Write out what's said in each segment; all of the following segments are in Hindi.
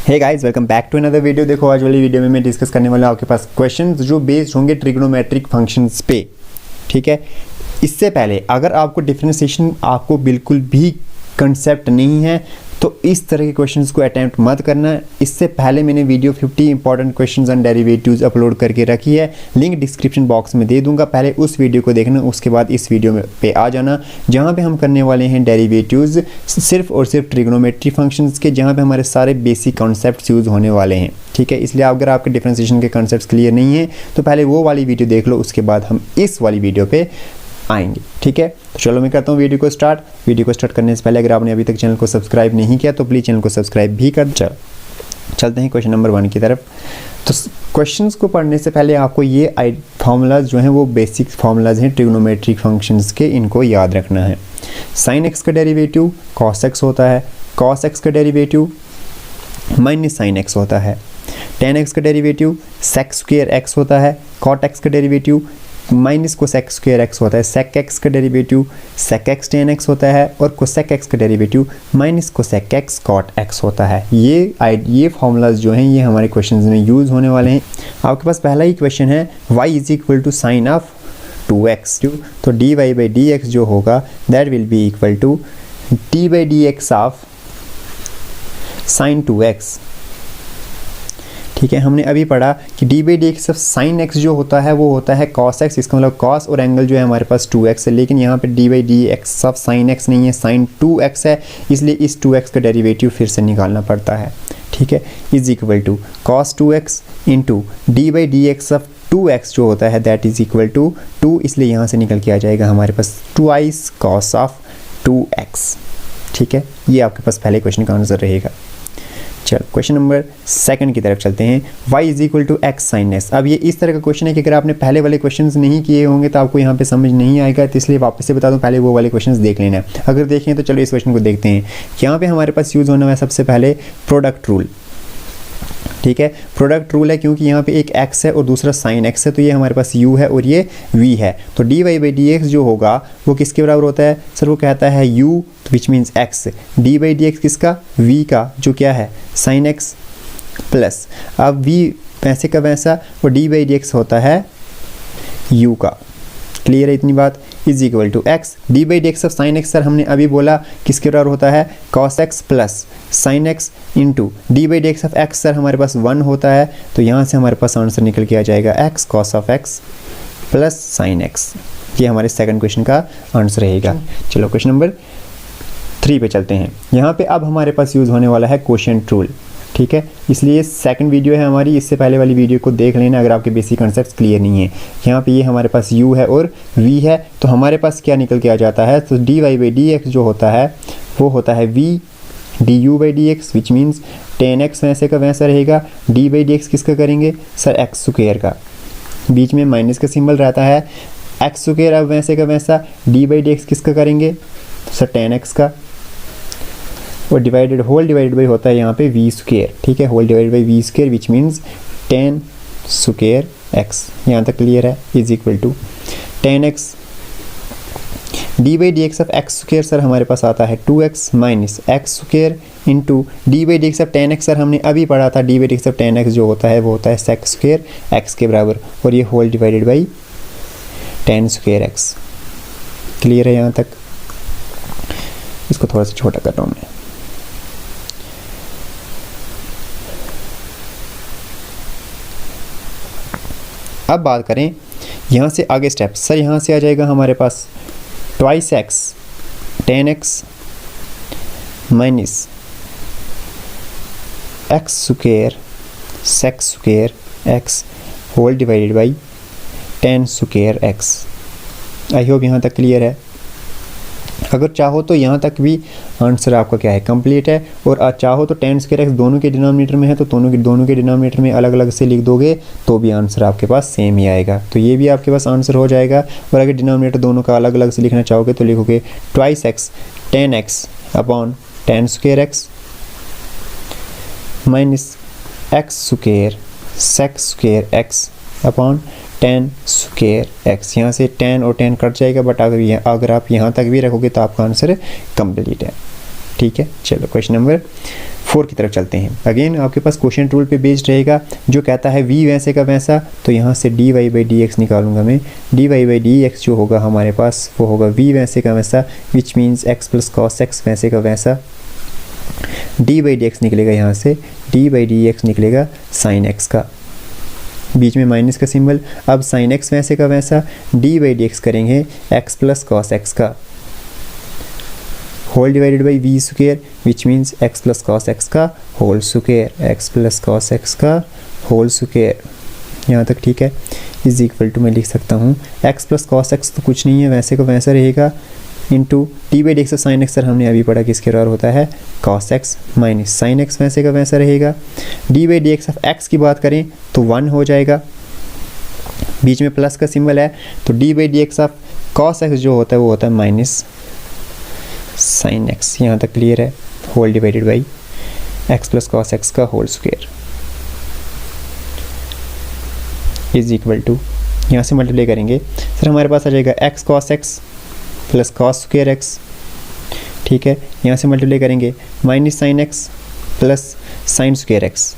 Hey guys, welcome back to another video. देखो, आज वाली वीडियो में मैं डिस्कस करने वाला हूँ आपके पास क्वेश्चंस जो बेस्ड होंगे ट्रिग्नोमेट्रिक फंक्शंस पे। ठीक है, इससे पहले अगर आपको डिफरेंशिएशन आपको बिल्कुल भी कंसेप्ट नहीं है तो इस तरह के क्वेश्चंस को अटैम्प्ट मत करना। इससे पहले मैंने video 50 important questions on derivatives upload करके रखी है, लिंक डिस्क्रिप्शन बॉक्स में दे दूंगा। पहले उस वीडियो को देखना, उसके बाद इस वीडियो में पे आ जाना, जहां पे हम करने वाले हैं डेरिवेटिव्स सिर्फ और सिर्फ ट्रिग्नोमेट्री फंक्शंस के, जहां पे हमारे सारे बेसिक कॉन्सेप्ट्स यूज़ होने वाले हैं। ठीक है, इसलिए अगर आपके डिफरेंशिएशन के कॉन्सेप्ट्स क्लियर नहीं है तो पहले वो वाली वीडियो देख लो, उसके बाद हम इस वाली वीडियो पे आएंगे। ठीक है, तो चलो मैं करता हूँ वीडियो को स्टार्ट। वीडियो को स्टार्ट करने से पहले अगर आपने अभी तक चैनल को सब्सक्राइब नहीं किया तो प्लीज़ चैनल को सब्सक्राइब भी कर। चलते हैं क्वेश्चन नंबर 1 की तरफ। तो क्वेश्चंस को पढ़ने से पहले आपको ये फार्मूलाज जो हैं वो बेसिक फार्मूलाज हैं ट्रिग्नोमेट्रिक फंक्शंस के, इनको याद रखना है। साइन एक्स का डेरिवेटिव कॉस एक्स होता है, कॉस एक्स का डेरिवेटिव माइनस साइन एक्स होता है, टेन एक्स का डेरिवेटिव सेक स्क्वायर एक्स होता है, कॉट एक्स का derivative minus cosec square x होता है, सेक एक्स का derivative sec x tan x होता है, और कोसेक एक्स का derivative minus cosec x cot x होता है। ये फार्मूलाज जो हैं ये हमारे क्वेश्चंस में यूज़ होने वाले हैं। आपके पास पहला ही क्वेश्चन है y is equal to sine of 2x, तो dy बाई dx जो होगा that will be equal to d by dx of sine 2x। ठीक है, हमने अभी पढ़ा कि d by d x of sine x जो होता है वो होता है कॉस एक्स, इसका मतलब कॉस और एंगल जो है हमारे पास 2x है, लेकिन यहाँ पे D by d x of sine x नहीं है, साइन 2x है, इसलिए इस 2x का डेरिवेटिव फिर से निकालना पड़ता है। ठीक है, is equal to cos 2x into d by d x of 2x जो होता है दैट इज इक्वल टू 2, इसलिए यहाँ से निकल के आ जाएगा हमारे पास ट्वाइस कॉस ऑफ 2x। ठीक है, ये आपके पास पहले क्वेश्चन का आंसर रहेगा। चलो क्वेश्चन नंबर 2 की तरफ चलते हैं। y is equal to x sine s. अब ये इस तरह का क्वेश्चन है कि अगर आपने पहले वाले क्वेश्चंस नहीं किए होंगे तो आपको यहाँ पे समझ नहीं आएगा, तो इसलिए वापस से बता दूं, पहले वो वाले क्वेश्चंस देख लेना। अगर देखें तो चलो इस क्वेश्चन को देखते हैं। यहाँ पे हमारे पास यूज़ होना है सबसे पहले प्रोडक्ट रूल। ठीक है, प्रोडक्ट रूल है क्योंकि यहाँ पे एक x है और दूसरा साइन x है, तो ये हमारे पास u है और ये v है, तो dy बाई डी एक्स जो होगा वो किसके बराबर होता है सर? वो कहता है u which means x, D by d x किसका? v का, जो क्या है साइन x प्लस, अब v वैसे का वैसा और डी बाई डी एक्स होता है u का। क्लियर है इतनी बात? Is equal to x d by d x of sine x, sir हमने अभी बोला किसके बराबर होता है? Cos x plus sine x into d by d x of x, sir हमारे पास 1 होता है, तो यहाँ से हमारे पास आंसर निकल के आ जाएगा x cos of x plus sine x. ये हमारे सेकंड क्वेश्चन का आंसर रहेगा। चलो क्वेश्चन नंबर 3 पे चलते हैं। यहाँ पे अब हमारे पास यूज़ होने वाला है क्वोशिएंट रूल। ठीक है, इसलिए सेकंड वीडियो है हमारी, इससे पहले वाली वीडियो को देख लेना अगर आपके बेसिक कॉन्सेप्ट्स क्लियर नहीं है। यहाँ पे ये हमारे पास u है और v है, तो हमारे पास क्या निकल के आ जाता है? तो dy बाई डी एक्स जो होता है वो होता है v du by d x which means ten x वैसे का वैसा रहेगा। d बाई डी एक्स किसका करेंगे सर? एक्स स्क्वायर का, बीच में माइनस का सिंबल रहता है, एक्स स्क्वायर अब वैसे का वैसा d बाई डी एक्स किसका करेंगे सर? टेन एक्स का, और डिवाइडेड होल डिवाइडेड बाई होता है यहाँ पे वी स्क्वायर। ठीक है, whole divided by v square which means tan square x. यहाँ तक क्लियर है? Is equal to tan x d by d x of x square, sir हमारे पास आता है 2x minus x square into d by d x of tan x, sir हमने अभी पढ़ा था d by d x of tan x जो होता है वो होता है सेक स्क्वायर एक्स के बराबर, और ये whole divided by tan square x. Clear है यहाँ तक? इसको थोड़ा सा छोटा कर रहा हूँ मैं। अब बात करें यहाँ से आगे स्टेप, सर यहाँ से आ जाएगा हमारे पास twice x tan x minus x square sec square x whole divided by tan square x. I hope यहाँ तक क्लियर है। अगर चाहो तो यहाँ तक भी आंसर आपका क्या है? कंप्लीट है। और चाहो तो टेन स्क्वायर एक्स दोनों के डिनोमिनेटर में है तो दोनों के डिनोमिनेटर में अलग अलग से लिख दोगे तो भी आंसर आपके पास सेम ही आएगा, तो ये भी आपके पास आंसर हो जाएगा। और अगर डिनोमिनेटर दोनों का अलग अलग से लिखना चाहोगे तो लिखोगे twice x tan x upon tan square x minus x square sec square x upon tan square x. यहाँ से 10 और 10 कट जाएगा, बट अगर आप यहाँ तक भी रखोगे तो आपका आंसर कंप्लीट है। ठीक है, चलो क्वेश्चन नंबर 4 की तरफ चलते हैं। अगेन आपके पास क्वेश्चन रूल पे बेस्ड रहेगा, जो कहता है v वैसे का वैसा, तो यहाँ से dy बाई डी एक्स निकालूंगा मैं। dy बाई डी एक्स जो होगा हमारे पास वो होगा v वैसे का वैसा, which means x plus cos x वैसे का वैसा। डी बाई डी एक्स निकलेगा यहाँ से, डी बाई डी एक्स निकलेगा साइन एक्स का, बीच में माइनस का सिंबल। अब साइन एक्स वैसे का वैसा, डी बाई डी एक्स करेंगे एक्स प्लस कॉस एक्स का, whole divided by v square, which means x plus cos x का whole square, x plus cos x का होल स्क्वायर। यहाँ तक ठीक है। इज इक्वल टू मैं लिख सकता हूँ एक्स प्लस कॉस एक्स तो कुछ नहीं है, वैसे का वैसा रहेगा, into d by d x sign x, sir हमने अभी पढ़ा किसके बराबर होता है, cos x minus sine x वैसे का वैसा रहेगा। D by d x of x की बात करें तो 1 हो जाएगा, बीच में प्लस का सिंबल है, तो D by d x of cos x जो होता है वो होता है माइनस साइन एक्स। यहाँ तक क्लियर है। Whole divided by x plus cos x का whole square is equal to, यहाँ से मल्टीप्लाई करेंगे सर हमारे पास आ जाएगा x cos x plus cos square x, ठीक है। यहाँ से मल्टीप्लाई करेंगे minus sine x plus sine square x,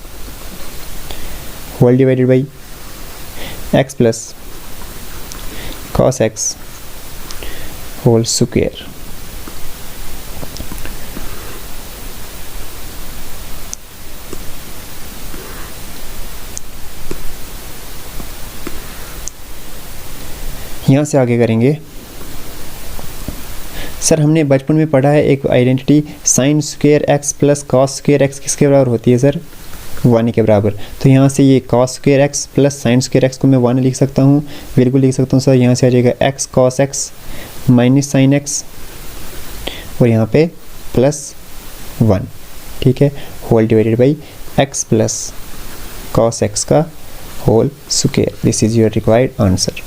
whole divided by x plus cos x whole square. यहाँ से आगे करेंगे सर हमने बचपन में पढ़ा है एक identity, sign square x plus cos square x किसके बराबर होती है सर, 1 के बराबर। तो यहाँ से ये cos square x plus sine square x को मैं 1 लिख सकता हूँ, बिल्कुल लिख सकता हूँ सर। यहाँ से आ जाएगा x cos x minus sine x और यहाँ पे प्लस 1, ठीक है, whole divided by x plus cos x का whole square. This is your required answer.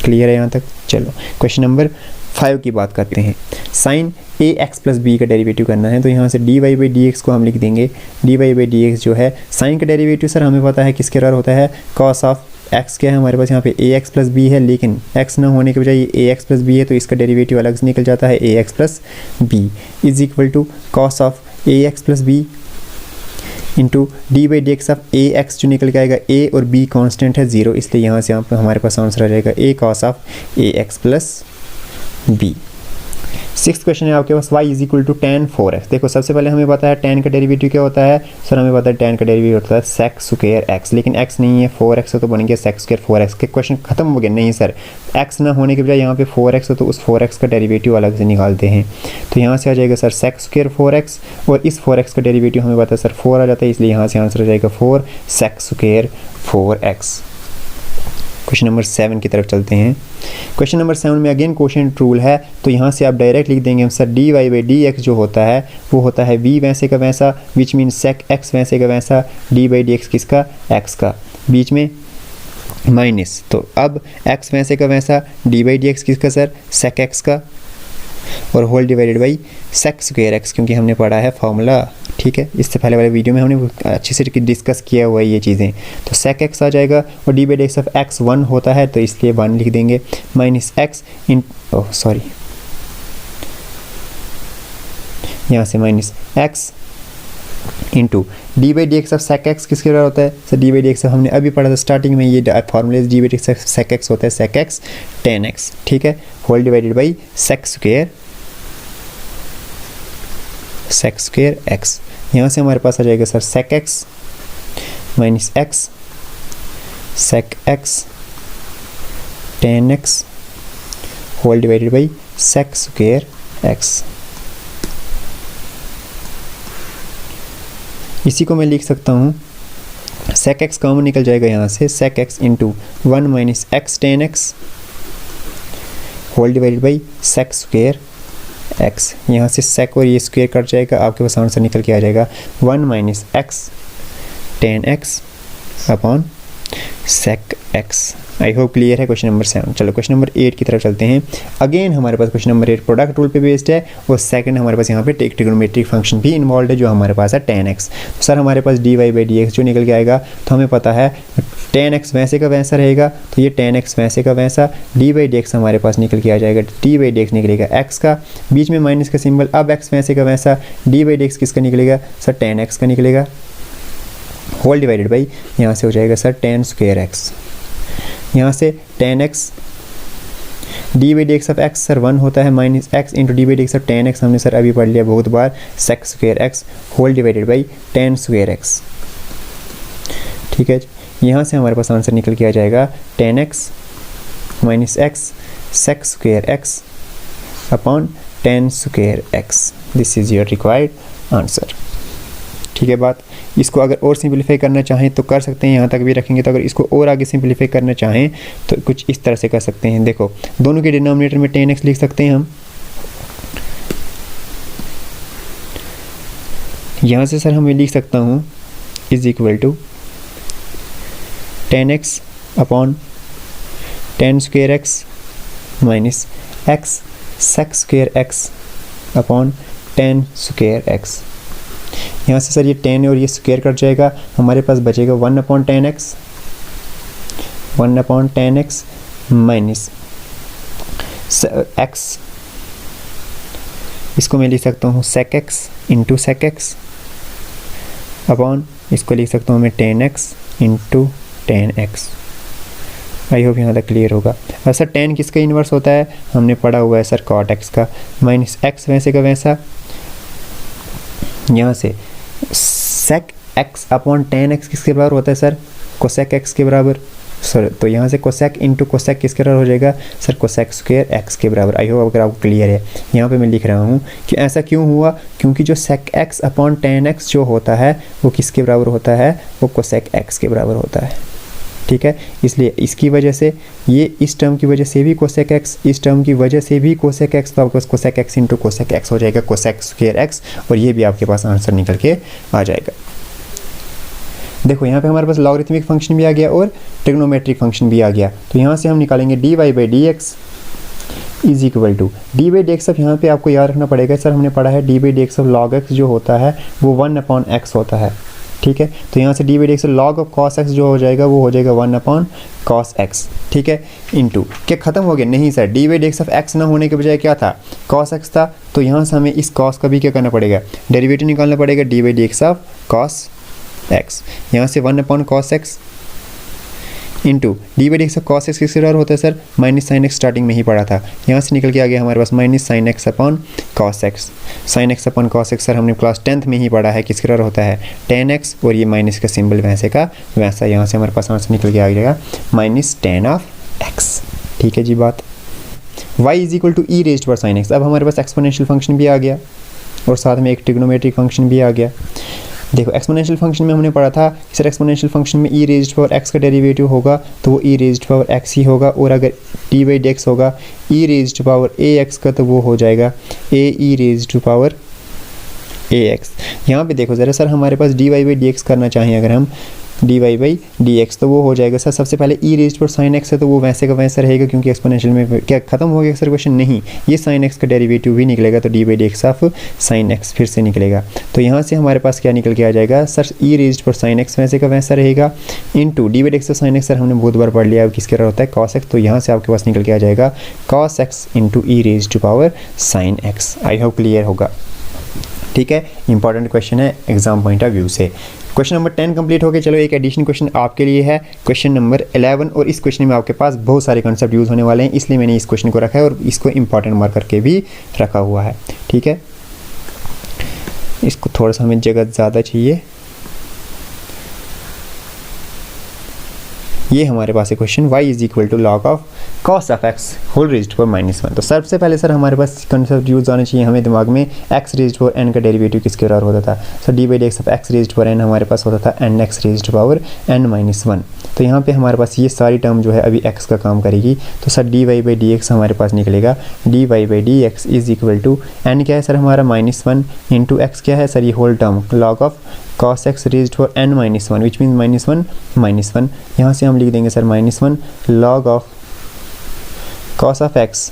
Clear है यहाँ तक। चलो क्वेश्चन नंबर 5 की बात करते हैं। Sine a x plus b का डेरिवेटिव करना है, तो यहाँ से d y by d x को हम लिख देंगे। D y by d x जो है साइन का डेरिवेटिव सर हमें पता है किसके बराबर होता है, कॉस ऑफ एक्स क्या है हमारे पास यहाँ पे ए एक्स प्लस बी है, लेकिन एक्स ना होने के बजाय ये ए एक्स प्लस बी है, तो इसका डेरिवेटिव अलग से निकल जाता है, a x plus b is equal to cos of a x plus b into d by d x of a x जो निकल के आएगा, ए और बी कांस्टेंट है 0, इसलिए यहाँ से हमारे पास आंसर आ जाएगा a cos of a x plus b. 6th question है आपके पास y is equal to tan 4x। देखो सबसे पहले हमें पता है tan का डेरिवेटिव क्या होता है सर, हमें पता है tan का डेरिवेटिव होता है sec स्क्वायर x, लेकिन x नहीं है 4x है तो बन गया sec स्क्वायर 4x। के क्वेश्चन खत्म हो गए। नहीं सर, x ना होने के बजाय यहाँ पे 4x है तो उस 4x का डेरिवेटिव अलग से निकालते हैं। तो यहाँ से आ जाएगा सर sec स्क्वायर 4x और इस 4x का डेरिवेटिव हमें पता है सर 4 आ जाता है, इसलिए यहाँ से आंसर आ जाएगा 4 sec square 4x। Question number 7 की तरफ चलते हैं। क्वेश्चन नंबर 7 में अगेन क्वेश्चन रूल है, तो यहाँ से आप डायरेक्ट लिख देंगे sir d y by d x जो होता है वो होता है v वैसे का वैसा, विच मीन सेक x वैसे का वैसा, डी बाई डी एक्स किसका, x का, बीच में माइनस, तो अब x वैसे का वैसा, डी बाई डी एक्स किसका सर, सेक x का, और whole divided by sec square x, क्योंकि हमने पढ़ा है फॉर्मूला, ठीक है। इससे पहले वाले वीडियो में हमने अच्छे से डिस्कस किया हुआ है ये चीज़ें। तो सेक x आ जाएगा और D by d x of x 1 होता है तो इसलिए 1 लिख देंगे, माइनस x इन यहाँ से minus x into d by d x of sec x किसके बराबर होता है sir, d by d x हमने अभी पढ़ा था स्टार्टिंग में, ये फॉर्मूले d by d x sec x होता है सेक एक्स टेन एक्स, ठीक है, whole divided by sec square x. यहाँ से हमारे पास आ जाएगा sir sec x minus x sec x tan x whole divided by sec square x. इसी को मैं लिख सकता हूँ सेक एक्स कॉमन निकल जाएगा यहाँ से, sec x into 1 minus x tan x whole divided by sec square x. यहाँ से सेक और ये स्क्वायर कट जाएगा, आपके पास आंसर निकल के आ जाएगा 1 minus x tan x upon sec x। I hope clear है क्वेश्चन नंबर 7। चलो क्वेश्चन नंबर 8 की तरफ चलते हैं। अगेन हमारे पास क्वेश्चन नंबर 8 प्रोडक्ट रूल पे बेस्ड है और सेकंड हमारे पास यहाँ पे ट्रिग्नोमेट्रिक फंक्शन भी इन्वॉल्व है जो हमारे पास है tan x। तो सर हमारे पास dy/dx जो निकल के आएगा, तो हमें पता है tan x वैसे का वैसा रहेगा, तो ये tan x वैसे का वैसा, dy/dx हमारे पास निकल के आ जाएगा, dy/dx निकलेगा x का, बीच में माइनस का सिंबल, अब x वैसे का वैसा, dy/dx किसका निकलेगा सर tan x का निकलेगा, होल डिवाइडेड बाई यहाँ से हो जाएगा सर tan स्क्वायर x, यहाँ से tan x dy/dx of x sir 1 होता है minus x into dy/dx of tan x, हमने सर अभी पढ़ लिया बहुत बार, sec square x whole divided by tan square x। ठीक है, यहाँ से हमारे पास आंसर निकल के आ जाएगा tan x minus x sec square x upon tan square x। This is your required answer. ठीक है बात। इसको अगर और सिंपलीफाई करना चाहें तो कर सकते हैं, यहाँ तक भी रखेंगे, तो अगर इसको और आगे सिंपलीफाई करना चाहें तो कुछ इस तरह से कर सकते हैं। देखो दोनों के डिनोमिनेटर में tan x लिख सकते हैं हम, यहाँ से सर हमें लिख सकता हूँ is equal to tan x upon tan square x minus x sec square x upon tan square x। यहाँ से सर ये 10 और ये स्क्वायर कट जाएगा, हमारे पास बचेगा 1/10x, 1/10x माइनस x, इसको मैं लिख सकता हूँ sec x into sec x upon, इसको लिख सकता हूँ मैं tan x into tan x। आई होप यहाँ तक क्लियर होगा। और सर tan किसका इन्वर्स होता है, हमने पढ़ा हुआ है सर cot x का, माइनस x वैसे का वैसा, यहाँ से sec x upon tan x किसके बराबर होता है सर, cosec x के बराबर सर, तो यहाँ से cosec इंटू cosec किसके बराबर हो जाएगा सर, cosec स्क्वायर x के बराबर। आई होप अगर आपको क्लियर है। यहाँ पे मैं लिख रहा हूँ कि ऐसा क्यों हुआ, क्योंकि जो sec x upon tan x जो होता है वो किसके बराबर होता है, वो cosec x के बराबर होता है। ठीक है, इसलिए इसकी वजह से ये इस टर्म की वजह से भी cosec x, इस टर्म की वजह से भी cosec x, तो आपके पास cosec x into cosec x हो जाएगा cosec स्क्वायर x, और ये भी आपके पास आंसर निकल के आ जाएगा। देखो यहाँ पे हमारे पास लॉगरिथमिक फंक्शन भी आ गया और ट्रिग्नोमेट्रिक फंक्शन भी आ गया, तो यहाँ से हम निकालेंगे dy/dx is equal to dy/dx। अब यहाँ पे आपको याद रखना पड़ेगा सर, हमने पढ़ा है dy/dx ऑफ log x जो होता है वो 1/x होता है। ठीक है, तो यहाँ से dy/dx log of cos x जो हो जाएगा वो हो जाएगा 1/cos x। ठीक है, इंटू क्या ख़त्म हो गया, नहीं सर, dy/dx ऑफ x ना होने के बजाय क्या था, cos x था, तो यहाँ से हमें इस cos का भी क्या करना पड़ेगा, डेरिवेटिव निकालना पड़ेगा dy/dx ऑफ cos x, यहाँ से 1/cos x into dy/dx of cos x किसके बराबर होता है sir, minus sine x starting में ही पढ़ा था, यहाँ से निकल के आ गया हमारे पास minus sine x upon cos x। Sine x upon cos x sir हमने क्लास 10th में ही पढ़ा है, किसके बराबर होता है tan x, और ये माइनस का सिंबल वैसे का वैसा, यहाँ से हमारे पास आंसर निकल के आ जाएगा माइनस tan ऑफ x। ठीक है जी बात। y is equal to e raised power sin x। अब हमारे पास एक्सपोनेंशियल फंक्शन भी आ गया और साथ में एक ट्रिग्नोमेट्रिक फंक्शन भी आ गया। देखो एक्सपोनेंशियल फंक्शन में हमने पढ़ा था कि सर एक्सपोनेंशियल फंक्शन में e रेज्ड पावर x का डेरिवेटिव होगा तो वो e रेज्ड पावर x ही होगा, और अगर dy/dx होगा e रेज्ड पावर ax का तो वो हो जाएगा e रेज्ड पावर ax। यहाँ पे देखो ज़रा सर, हमारे पास dy/dx करना चाहिए अगर हम dy/dx, तो वो हो जाएगा सर, सबसे पहले e raised power sin x है तो वो वैसे का वैसा रहेगा, क्योंकि एक्सपोनेंशियल में क्या ख़त्म हो गया सर क्वेश्चन, नहीं, ये sin x का डेरिवेटिव भी निकलेगा, तो dy/dx ऑफ sin x फिर से निकलेगा। तो यहाँ से हमारे पास क्या निकल के आ जाएगा sir, e raised power sin x वैसे का वैसा रहेगा, into dy/dx of sin x sir हमने बहुत बार पढ़ लिया, अब किसके बराबर होता है cos x, तो यहाँ से आपके पास निकल के आ जाएगा cos x into e raised power sin x। I hope clear होगा। ठीक है, इंपॉर्टेंट क्वेश्चन है एग्जाम पॉइंट ऑफ व्यू से। क्वेश्चन नंबर 10 कंप्लीट हो गया। चलो एक एडिशन क्वेश्चन आपके लिए है, क्वेश्चन नंबर 11, और इस क्वेश्चन में आपके पास बहुत सारे कॉन्सेप्ट यूज़ होने वाले हैं, इसलिए मैंने इस क्वेश्चन को रखा है और इसको इंपॉर्टेंट मार्क करके भी रखा हुआ है। ठीक है, इसको थोड़ा सा हमें जगह ज़्यादा चाहिए। ये हमारे पास है question, y is equal to log of cos of x whole raised power -1। तो सबसे पहले सर हमारे पास कंसेप्ट यूज आना चाहिए हमें दिमाग में, x रेज्ड पावर n का डेरिवेटिव किसके बराबर होता था, sir dy/dx of x raised power n हमारे पास होता था nx रेज्ड पावर n-1। तो यहाँ पे हमारे पास ये सारी टर्म जो है अभी x का काम करेगी। तो सर dy/dx हमारे पास निकलेगा dy/dx is equal to n क्या है सर हमारा -1 इंटू x क्या है सर ये whole term log of cos x raised to n-1 which means -1 यहाँ से हम लिख देंगे sir -1 log of cos of x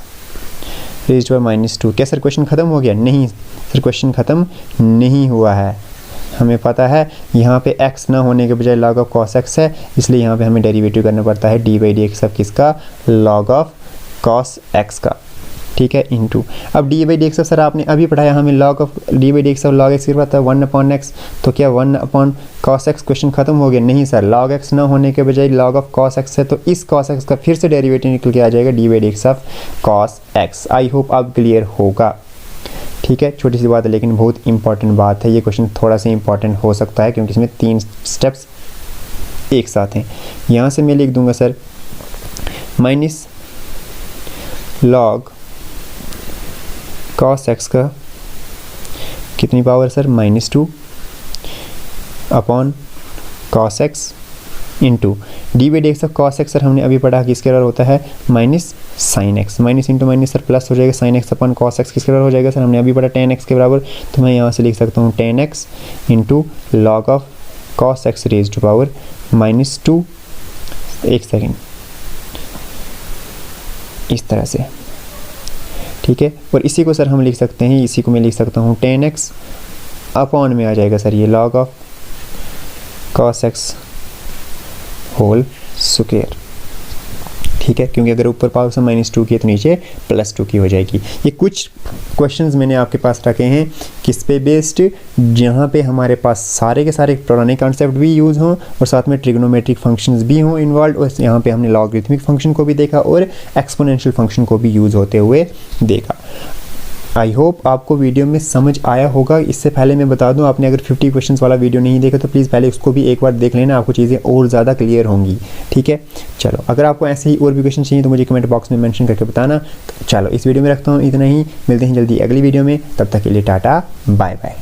raised to -2। क्या सर क्वेश्चन ख़त्म हो गया? नहीं सर, क्वेश्चन ख़त्म नहीं हुआ है। हमें पता है यहाँ पे x ना होने के बजाय log ऑफ cos x है, इसलिए यहाँ पे हमें डेरिवेटिव करना पड़ता है dy/dx अब किसका? log ऑफ cos x का, ठीक है, इंटू अब dy/dx सर आपने अभी पढ़ाया हमें log ऑफ dy/dx और log x के बाद था 1/x, तो क्या 1/cos x क्वेश्चन खत्म हो गया? नहीं सर, log x ना होने के बजाय log ऑफ cos x है, तो इस cos x का फिर से डेरिवेटिव निकल के आ जाएगा dy/dx of cos x। I hope आप क्लियर होगा, ठीक है। छोटी सी बात है लेकिन बहुत इंपॉर्टेंट बात है। ये क्वेश्चन थोड़ा सा इंपॉर्टेंट हो सकता है क्योंकि इसमें 3 स्टेप्स एक साथ हैं। यहाँ से मैं लिख दूंगा sir minus log cos x का कितनी power sir? -2 upon cos x into dy/dx of cos x sir हमने अभी पढ़ा कि इसके बराबर होता है -sin x, minus into minus sir plus हो जाएगा sin x upon cos x किसके बराबर हो जाएगा सर? हमने अभी पढ़ा tan x के बराबर, तो मैं यहाँ से लिख सकता हूँ tan x into log of cos x raise to power -2, एक सेकेंड, इस तरह से, ठीक है। और इसी को सर हम लिख सकते हैं, इसी को मैं लिख सकता हूँ tan x अपॉन में आ जाएगा सर ये log of cos x whole square, ठीक है, क्योंकि अगर ऊपर पावर से -2 की है तो नीचे +2 की हो जाएगी। ये कुछ क्वेश्चंस मैंने आपके पास रखे हैं किस पे बेस्ड, जहाँ पे हमारे पास सारे के सारे पुराने कॉन्सेप्ट भी यूज़ हों और साथ में ट्रिग्नोमेट्रिक फंक्शंस भी हों इन्वॉल्व, और यहाँ पे हमने लॉगरिथमिक फंक्शन को भी देखा और एक्सपोनेंशियल फंक्शन को भी यूज़ होते हुए देखा। आई होप आपको वीडियो में समझ आया होगा। इससे पहले मैं बता दूं, आपने अगर 50 क्वेश्चंस वाला वीडियो नहीं देखा तो प्लीज़ पहले उसको भी एक बार देख लेना, आपको चीज़ें और ज़्यादा क्लियर होंगी, ठीक है। चलो, अगर आपको ऐसे ही और भी क्वेश्चन चाहिए तो मुझे कमेंट बॉक्स में मेंशन करके बताना। चलो, इस वीडियो में रखता हूँ इतना ही, मिलते हैं जल्दी अगली वीडियो में, तब तक के लिए टाटा बाय बाय।